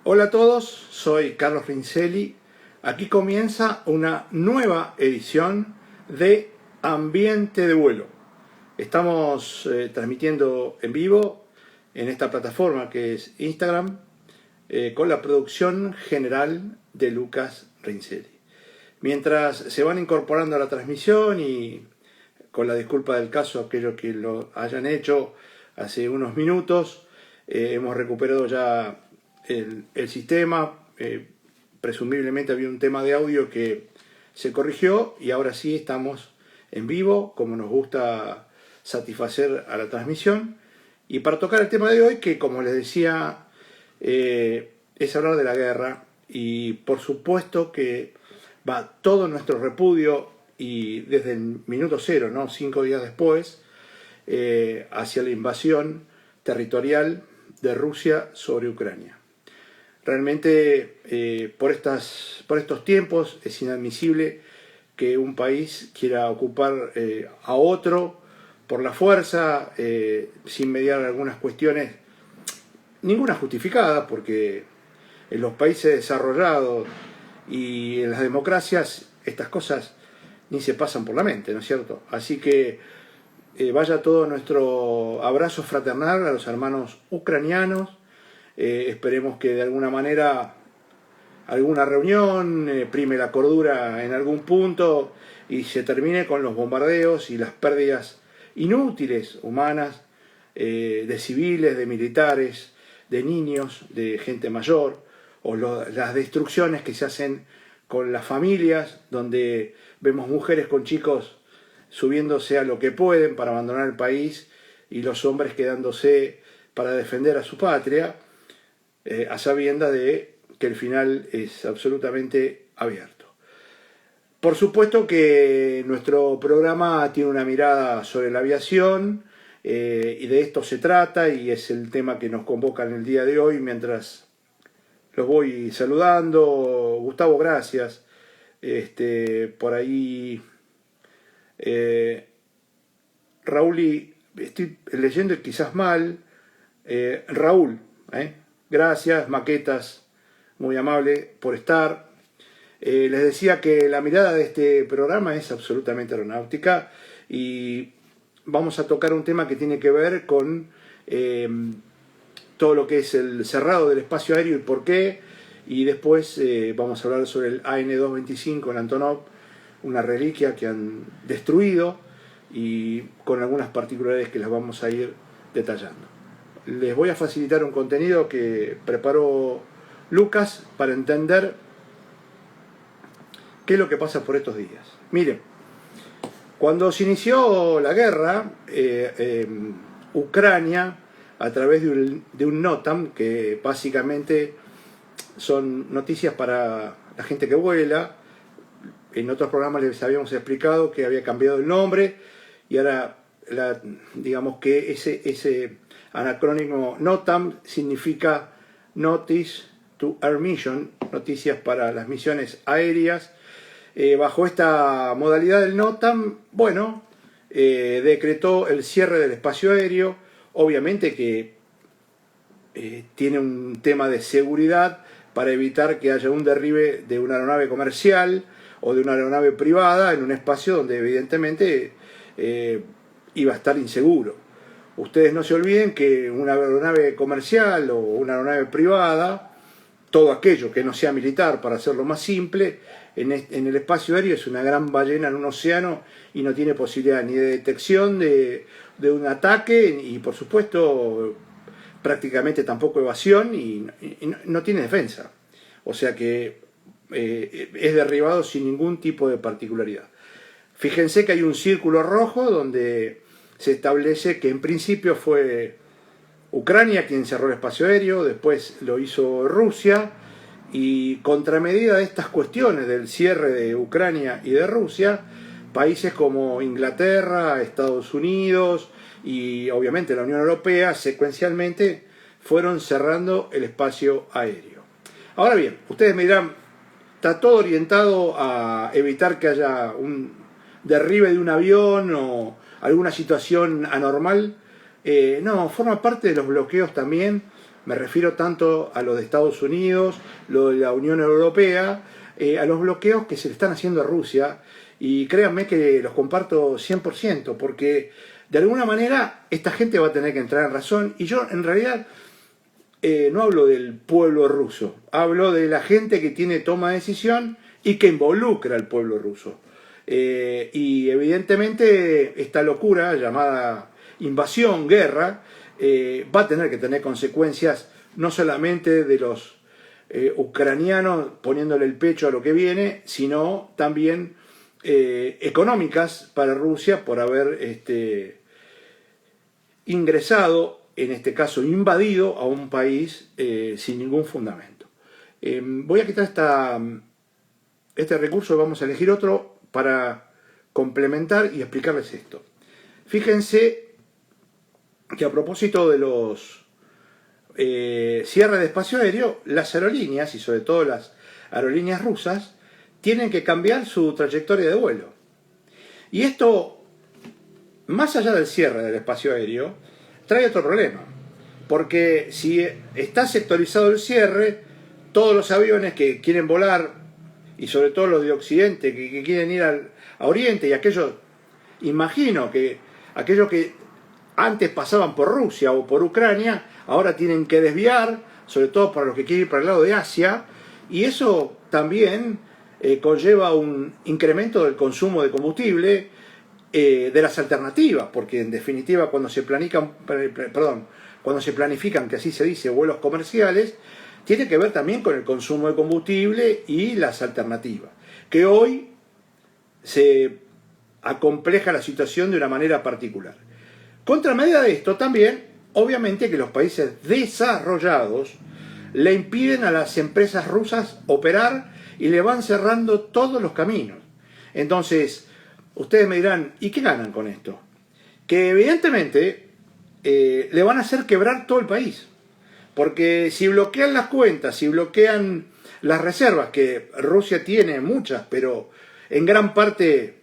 Hola a todos, soy Carlos Rincelli. Aquí comienza una nueva edición de Ambiente de Vuelo. Estamos transmitiendo en vivo en esta plataforma que es Instagram con la producción general de Lucas Rincelli. Mientras se van incorporando a la transmisión y con la disculpa del caso a aquellos que lo hayan hecho hace unos minutos, hemos recuperado ya el sistema. Presumiblemente había un tema de audio que se corrigió y ahora sí estamos en vivo, como nos gusta satisfacer a la transmisión. Y para tocar el tema de hoy, que como les decía, es hablar de la guerra, y por supuesto que va todo nuestro repudio, y desde el minuto cero, ¿no? 5 días después, hacia la invasión territorial de Rusia sobre Ucrania. Realmente por estos tiempos es inadmisible que un país quiera ocupar a otro por la fuerza, sin mediar algunas cuestiones, ninguna justificada, porque en los países desarrollados y en las democracias estas cosas ni se pasan por la mente, ¿no es cierto? Así que vaya todo nuestro abrazo fraternal a los hermanos ucranianos. Esperemos que de alguna manera alguna reunión prime la cordura en algún punto y se termine con los bombardeos y las pérdidas inútiles humanas, de civiles, de militares, de niños, de gente mayor, o las destrucciones que se hacen con las familias, donde vemos mujeres con chicos subiéndose a lo que pueden para abandonar el país y los hombres quedándose para defender a su patria, a sabiendas de que el final es absolutamente abierto. Por supuesto que nuestro programa tiene una mirada sobre la aviación, y de esto se trata, y es el tema que nos convoca en el día de hoy. Mientras los voy saludando, Gustavo, gracias. Por ahí Raúl, y estoy leyendo quizás mal, Raúl, gracias, Maquetas, muy amable por estar. Les decía que la mirada de este programa es absolutamente aeronáutica, y vamos a tocar un tema que tiene que ver con todo lo que es el cerrado del espacio aéreo y por qué, y después vamos a hablar sobre el AN-225, el Antonov, una reliquia que han destruido, y con algunas particularidades que las vamos a ir detallando. Les voy a facilitar un contenido que preparó Lucas para entender qué es lo que pasa por estos días. Miren, cuando se inició la guerra, Ucrania, a través de un NOTAM, que básicamente son noticias para la gente que vuela. En otros programas les habíamos explicado que había cambiado el nombre, y ahora digamos que ese anacrónimo NOTAM significa Notice to Air Mission, noticias para las misiones aéreas. Bajo esta modalidad del NOTAM, bueno, decretó el cierre del espacio aéreo. Obviamente que tiene un tema de seguridad para evitar que haya un derribe de una aeronave comercial o de una aeronave privada en un espacio donde evidentemente iba a estar inseguro. Ustedes no se olviden que una aeronave comercial o una aeronave privada, todo aquello que no sea militar, para hacerlo más simple, en el espacio aéreo es una gran ballena en un océano y no tiene posibilidad ni de detección de un ataque, y por supuesto prácticamente tampoco evasión, y no tiene defensa. O sea que es derribado sin ningún tipo de particularidad. Fíjense que hay un círculo rojo donde se establece que en principio fue Ucrania quien cerró el espacio aéreo, después lo hizo Rusia, y contramedida de estas cuestiones del cierre de Ucrania y de Rusia, países como Inglaterra, Estados Unidos y obviamente la Unión Europea secuencialmente fueron cerrando el espacio aéreo. Ahora bien, ustedes me dirán, está todo orientado a evitar que haya un derribe de un avión o alguna situación anormal. No, forma parte de los bloqueos también, Me refiero tanto a los de Estados Unidos, lo de la Unión Europea, a los bloqueos que se le están haciendo a Rusia, y créanme que los comparto 100%, porque de alguna manera esta gente va a tener que entrar en razón, y yo en realidad no hablo del pueblo ruso, hablo de la gente que tiene toma de decisión y que involucra al pueblo ruso. Y evidentemente esta locura llamada invasión, guerra, va a tener que tener consecuencias no solamente de los ucranianos poniéndole el pecho a lo que viene, sino también económicas para Rusia por haber ingresado, en este caso invadido, a un país sin ningún fundamento. Voy a quitar este recurso, vamos a elegir otro para complementar y explicarles esto. Fíjense que a propósito de los cierres de espacio aéreo, las aerolíneas, y sobre todo las aerolíneas rusas, tienen que cambiar su trayectoria de vuelo. Y esto, más allá del cierre del espacio aéreo, trae otro problema. Porque si está sectorizado el cierre, todos los aviones que quieren volar, y sobre todo los de Occidente, que quieren ir a Oriente, y aquellos, imagino que aquellos que antes pasaban por Rusia o por Ucrania, ahora tienen que desviar, sobre todo para los que quieren ir para el lado de Asia, y eso también conlleva un incremento del consumo de combustible, de las alternativas, porque en definitiva cuando se planifican, que así se dice, vuelos comerciales, tiene que ver también con el consumo de combustible y las alternativas, que hoy se acompleja la situación de una manera particular. Contramedida de esto también, obviamente que los países desarrollados le impiden a las empresas rusas operar y le van cerrando todos los caminos. Entonces, ustedes me dirán, ¿y qué ganan con esto? Que evidentemente le van a hacer quebrar todo el país. Porque si bloquean las cuentas, si bloquean las reservas, que Rusia tiene muchas, pero en gran parte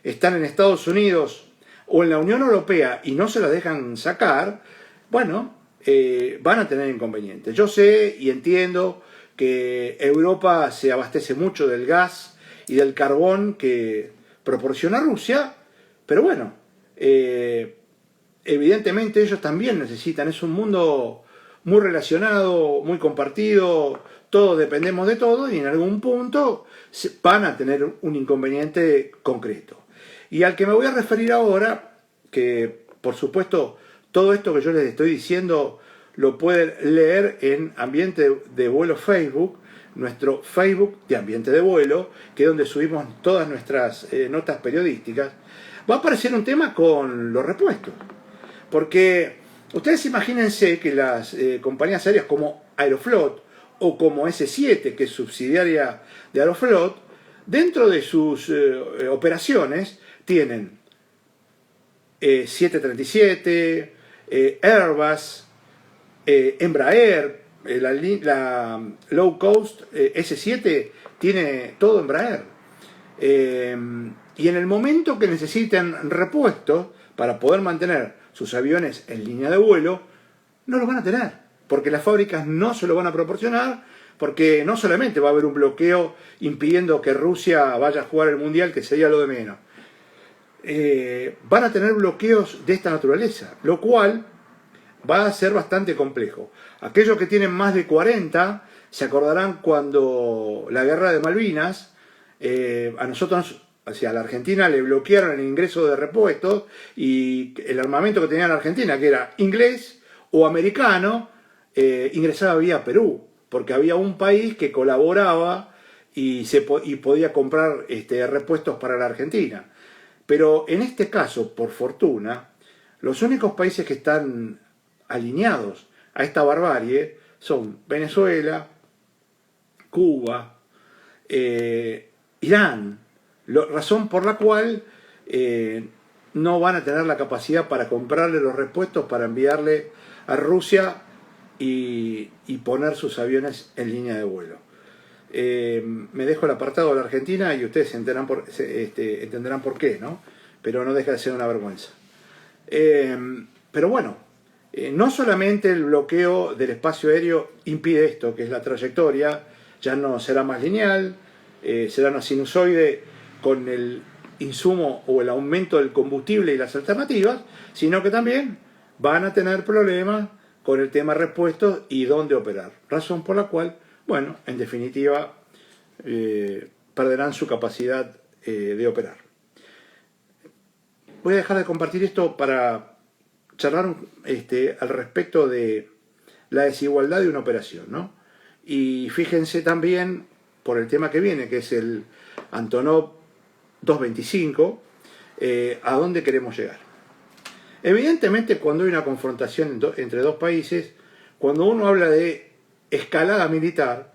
están en Estados Unidos o en la Unión Europea y no se las dejan sacar, bueno, van a tener inconvenientes. Yo sé y entiendo que Europa se abastece mucho del gas y del carbón que proporciona Rusia, pero bueno, evidentemente ellos también necesitan, es un mundo muy relacionado, muy compartido, todos dependemos de todo y en algún punto van a tener un inconveniente concreto. Y al que me voy a referir ahora, que por supuesto todo esto que yo les estoy diciendo lo pueden leer en Ambiente de Vuelo Facebook, nuestro Facebook de Ambiente de Vuelo, que es donde subimos todas nuestras notas periodísticas, va a aparecer un tema con los repuestos. Porque ustedes imagínense que las compañías aéreas como Aeroflot o como S7, que es subsidiaria de Aeroflot, dentro de sus operaciones tienen 737, Airbus, Embraer, la low cost S7 tiene todo Embraer. Y en el momento que necesiten repuestos para poder mantener sus aviones en línea de vuelo, no los van a tener, porque las fábricas no se lo van a proporcionar, porque no solamente va a haber un bloqueo impidiendo que Rusia vaya a jugar el Mundial, que sería lo de menos, van a tener bloqueos de esta naturaleza, lo cual va a ser bastante complejo. Aquellos que tienen más de 40 se acordarán cuando la guerra de Malvinas, a nosotros, a la Argentina le bloquearon el ingreso de repuestos y el armamento que tenía la Argentina, que era inglés o americano, ingresaba vía Perú, porque había un país que colaboraba y podía comprar repuestos para la Argentina. Pero en este caso, por fortuna, los únicos países que están alineados a esta barbarie son Venezuela, Cuba, Irán, razón por la cual no van a tener la capacidad para comprarle los repuestos para enviarle a Rusia y poner sus aviones en línea de vuelo. Me dejo el apartado de la Argentina y ustedes entenderán por qué, ¿no? Pero no deja de ser una vergüenza. Pero bueno, No solamente el bloqueo del espacio aéreo impide esto, que es la trayectoria, ya no será más lineal, será una sinusoide con el insumo o el aumento del combustible y las alternativas, sino que también van a tener problemas con el tema repuestos y dónde operar. Razón por la cual, bueno, en definitiva, perderán su capacidad de operar. Voy a dejar de compartir esto para charlar al respecto de la desigualdad de una operación, ¿no? Y fíjense también, por el tema que viene, que es el Antonov 225, a dónde queremos llegar. Evidentemente, cuando hay una confrontación entre dos países, cuando uno habla de escalada militar,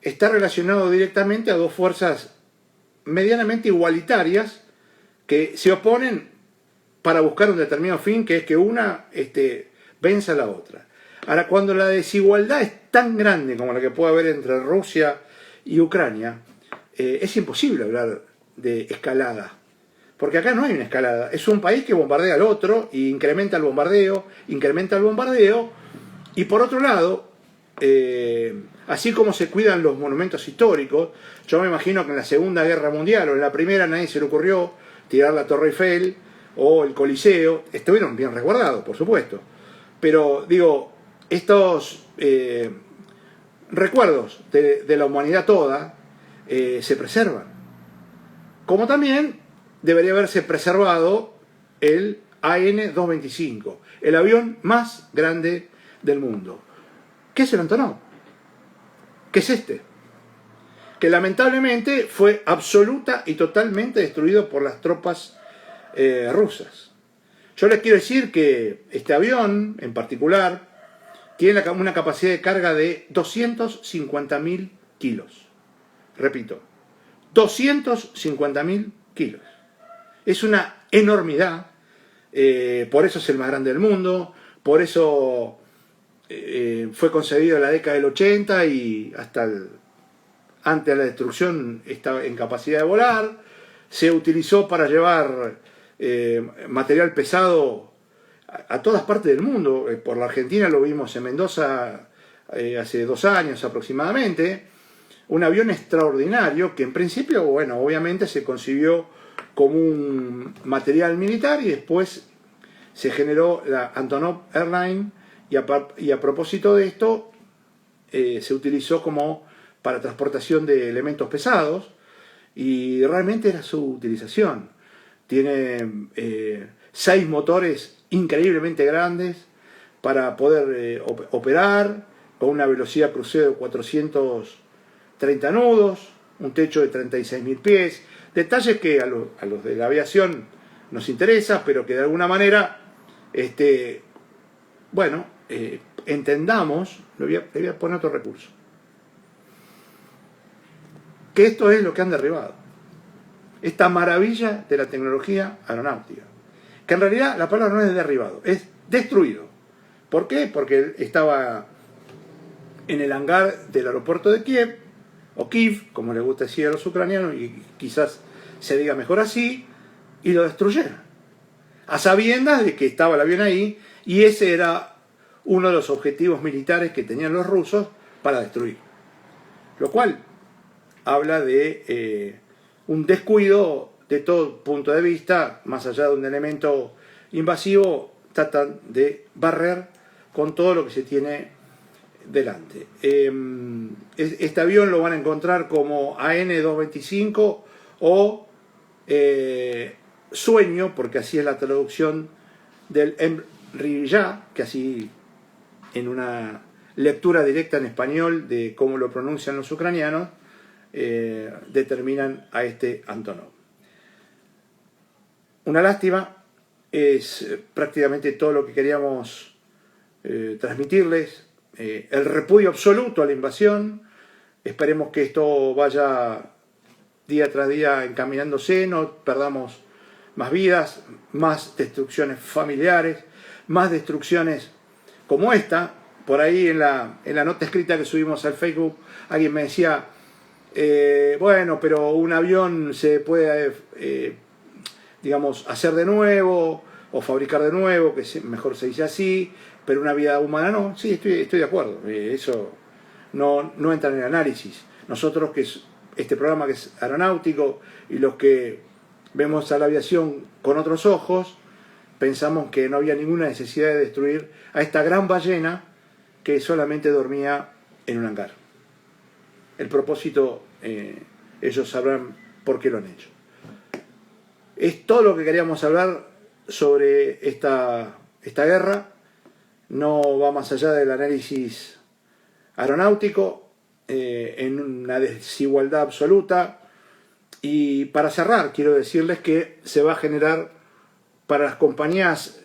está relacionado directamente a dos fuerzas medianamente igualitarias que se oponen para buscar un determinado fin, que es que una venza a la otra. Ahora, cuando la desigualdad es tan grande como la que puede haber entre Rusia y Ucrania, es imposible hablar de escalada. Porque acá no hay una escalada. Es un país que bombardea al otro y incrementa el bombardeo, y por otro lado, así como se cuidan los monumentos históricos, yo me imagino que en la Segunda Guerra Mundial o en la Primera nadie se le ocurrió tirar la Torre Eiffel o el Coliseo. Estuvieron bien resguardados, por supuesto. Pero, digo, estos recuerdos de la humanidad toda se preservan. Como también debería haberse preservado el AN-225, el avión más grande del mundo. ¿Qué es el Antonov? ¿Qué es este? Que lamentablemente fue absoluta y totalmente destruido por las tropas rusas. Yo les quiero decir que este avión en particular tiene una capacidad de carga de 250.000 kilos. Repito, 250.000 kilos. Es una enormidad, por eso es el más grande del mundo, por eso fue concebido en la década del 80 y hasta antes de la destrucción estaba en capacidad de volar. Se utilizó para llevar material pesado a todas partes del mundo. Por la Argentina lo vimos en Mendoza hace 2 años aproximadamente. Un avión extraordinario que en principio, bueno, obviamente se concibió como un material militar y después se generó la Antonov Airline y a propósito de esto se utilizó como para transportación de elementos pesados y realmente era su utilización. Tiene 6 motores increíblemente grandes para poder operar con una velocidad crucero de 430 nudos, un techo de 36.000 pies, detalles que a los de la aviación nos interesa, pero que de alguna manera, entendamos, le voy a poner otro recurso, que esto es lo que han derribado, esta maravilla de la tecnología aeronáutica, que en realidad la palabra no es derribado, es destruido. ¿Por qué? Porque estaba en el hangar del aeropuerto de Kiev, o Kiev, como les gusta decir a los ucranianos, y quizás se diga mejor así, y lo destruyeron, a sabiendas de que estaba el avión ahí, y ese era uno de los objetivos militares que tenían los rusos para destruir. Lo cual habla de un descuido de todo punto de vista, más allá de un elemento invasivo, tratan de barrer con todo lo que se tiene delante. Este avión lo van a encontrar como AN-225 o Sueño, porque así es la traducción del Emrija, que así en una lectura directa en español de cómo lo pronuncian los ucranianos, determinan a este Antonov. Una lástima, es prácticamente todo lo que queríamos transmitirles. El repudio absoluto a la invasión. Esperemos que esto vaya día tras día encaminándose, no perdamos más vidas, más destrucciones familiares, más destrucciones como esta. Por ahí en la nota escrita que subimos al Facebook, alguien me decía, bueno, pero un avión se puede, hacer de nuevo, o fabricar de nuevo, que mejor se dice así, pero una vida humana no. Sí, estoy de acuerdo. Eso no entra en el análisis. Nosotros, este programa que es aeronáutico, y los que vemos a la aviación con otros ojos, pensamos que no había ninguna necesidad de destruir a esta gran ballena que solamente dormía en un hangar. El propósito, ellos sabrán por qué lo han hecho. Es todo lo que queríamos hablar sobre esta guerra. No va más allá del análisis aeronáutico, en una desigualdad absoluta. Y para cerrar, quiero decirles que se va a generar para las compañías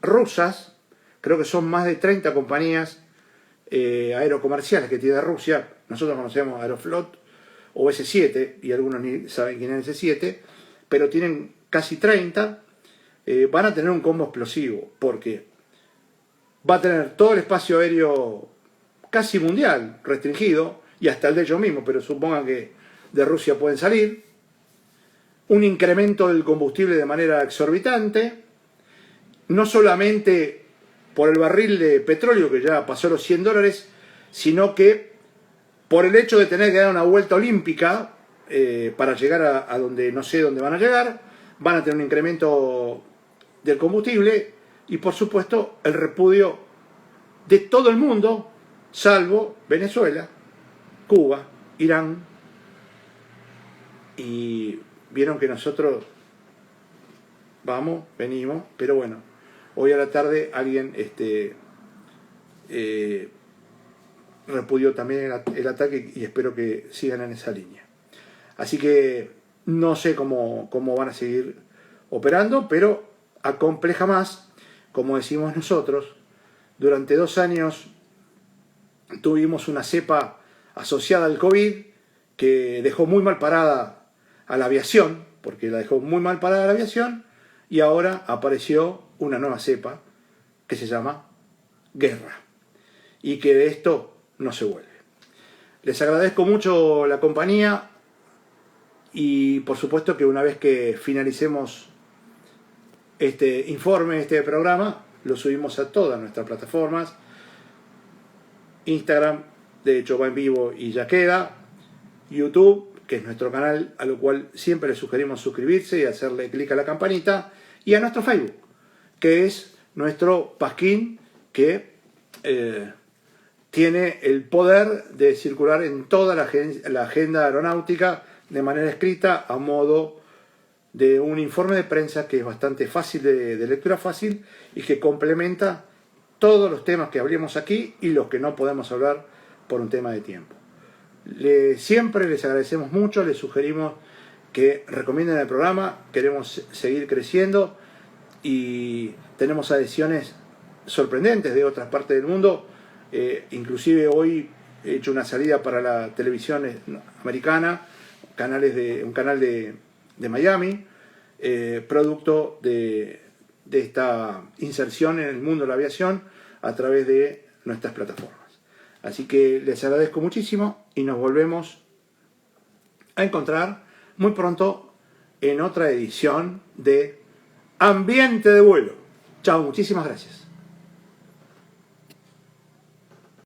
rusas, creo que son más de 30 compañías aerocomerciales que tiene Rusia. Nosotros conocemos Aeroflot o S7, y algunos ni saben quién es S7, pero tienen casi 30. Van a tener un combo explosivo, porque va a tener todo el espacio aéreo casi mundial restringido, y hasta el de ellos mismos, pero supongan que de Rusia pueden salir. Un incremento del combustible de manera exorbitante, no solamente por el barril de petróleo que ya pasó los $100, sino que por el hecho de tener que dar una vuelta olímpica para llegar a donde no sé dónde van a llegar, van a tener un incremento del combustible y, por supuesto, el repudio de todo el mundo, salvo Venezuela, Cuba, Irán. Y vieron que nosotros venimos, pero bueno, hoy a la tarde alguien repudió también el ataque, y espero que sigan en esa línea. Así que no sé cómo van a seguir operando, pero acompleja más, como decimos nosotros. Durante 2 años tuvimos una cepa asociada al COVID que dejó muy mal parada a la aviación, porque la dejó muy mal parada a la aviación, y ahora apareció una nueva cepa que se llama guerra, y que de esto no se vuelve. Les agradezco mucho la compañía, y por supuesto que una vez que finalicemos este informe, este programa, lo subimos a todas nuestras plataformas. Instagram, de hecho, va en vivo y ya queda. YouTube, que es nuestro canal, a lo cual siempre les sugerimos suscribirse y hacerle clic a la campanita. Y a nuestro Facebook, que es nuestro pasquín que tiene el poder de circular en toda la agenda aeronáutica de manera escrita, a modo de un informe de prensa que es bastante fácil, de lectura fácil, y que complementa todos los temas que hablemos aquí y los que no podemos hablar por un tema de tiempo. Siempre les agradecemos mucho, les sugerimos que recomienden el programa. Queremos seguir creciendo y tenemos adhesiones sorprendentes de otras partes del mundo. Inclusive hoy he hecho una salida para la televisión americana, un canal de Miami, producto de esta inserción en el mundo de la aviación a través de nuestras plataformas. Así que les agradezco muchísimo y nos volvemos a encontrar muy pronto en otra edición de Ambiente de Vuelo. Chao, muchísimas gracias.